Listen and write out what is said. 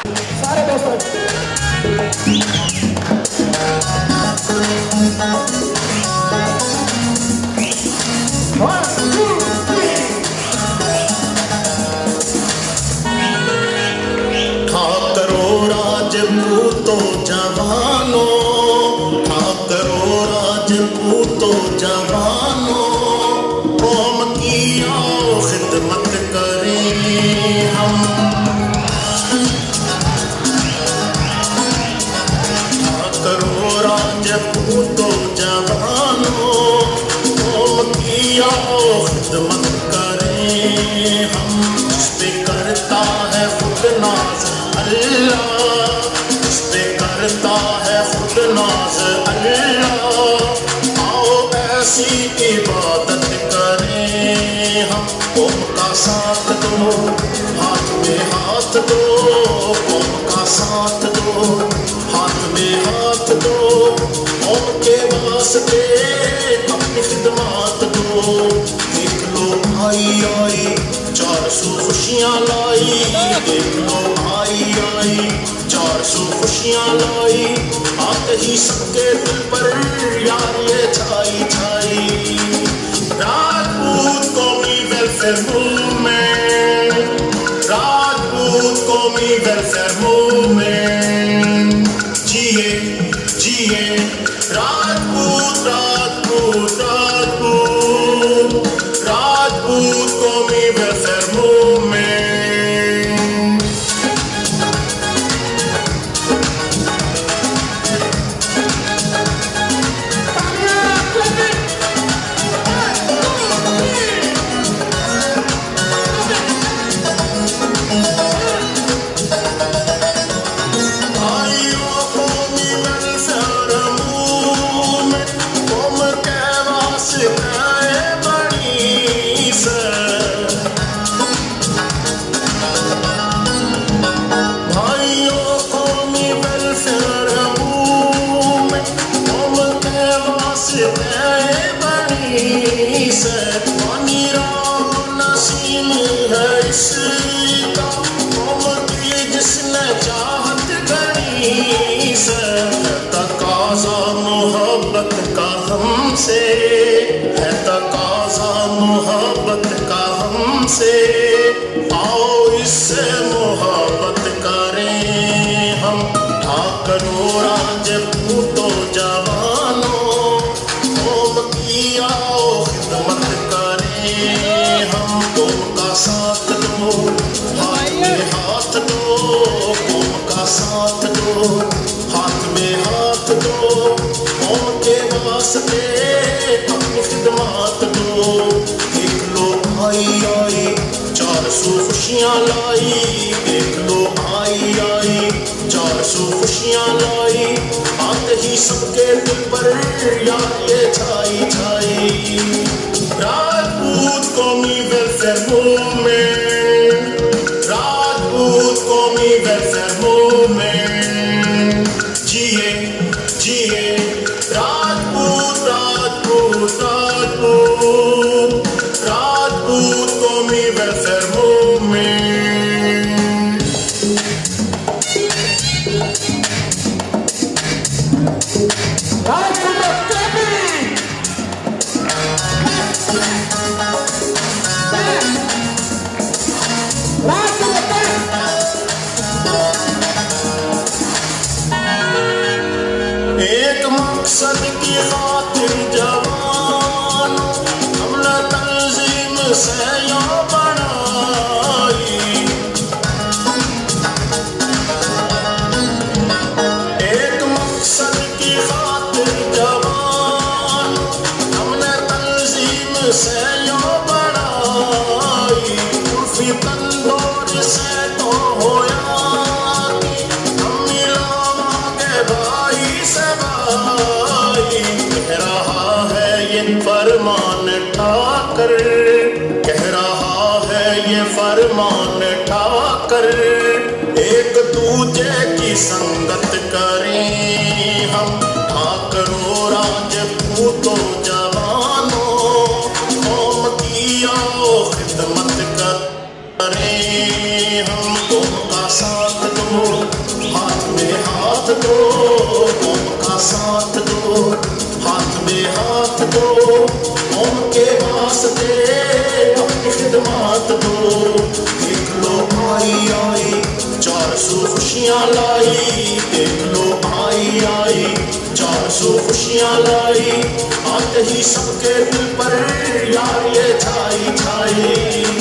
सारे दोस्तों राजपूतो जवानो, ठाकरो राजपूतो जवानो, कौम की आओ खिदमत करें हम। ठाकरो राजपूतो जवानो, कौम की आओ खिदमत करें हम। जिस पे करता है खुद नाज अल्लाह, करता है खुद नाज अल्लाह, आओ ऐसी इबादत करें हम। कौम का साथ दो, हाथ में हाथ दो, कौम का साथ दो, हाथ में हाथ दो, कौम के वास्ते अपनी खिदमत दो। देख लो आई आई 400 खुशियाँ लाई, देख लो आई आई 400 खुशियाँ लाई, आते ही सबके दिल पर यार ये छाई छाई। राजपूत कौमी वेलफेयर मूवमेंट, राजपूत कौमी वेलफेयर मूवमेंट, जिए जिए राजपूत राजपूत राजपूत, राजपूत कौमी वेलफेयर मूवमेंट। जिसने चाहत गणी से, तकाज़ा मोहब्बत का हमसे, है तकाज़ा मोहब्बत का हमसे, आओ इससे मोहब्बत करें हम। ठाकरो राजपूतो जवानो, कौम की आओ खिदमत करें हम। कौम का साथ दो, हाथ में हाथ दो, कौम का साथ दो, हाथ में हाथ दो, कौम के वास्ते अपनी खिदमत दो। देख लो आई आई 400 खुशियाँ लाई, देख लो आई आई 400 खुशियाँ लाई, आते ही सबके दिल पर यार ये छाई छाई। राजपूत कौमी वेलफेयर मूवमेंट, राजपूत कौमी वेलफेयर मूवमेंट, जिए जिए राजपूत राजपूत राजपूत, राजपूत कौमी वेलफेयर मूवमेंट। एक मकसद की खातिर जवान हमने तंजीम से यहाँ बनाई, एक मकसद की खातिर जवान हमने तंजीम से यहाँ बनाई। उर्फी तंदूर से तो होया हम मिलावांगे भाई से भाई। कह रहा है ये फरमान ठाकर, कह रहा है ये फरमान ठाकर, एक दूजे की संगत करें हम। ठाकरो राजपूतो जवानो, कौम की आओ खिदमत करें हम। कौम का साथ दो, मात दो। देख लो आई आई 400 खुशियाँ लाई, देख लो आई आई 400 खुशियाँ लाई। आते ही सबके दिल पर यार ये छाई छाई।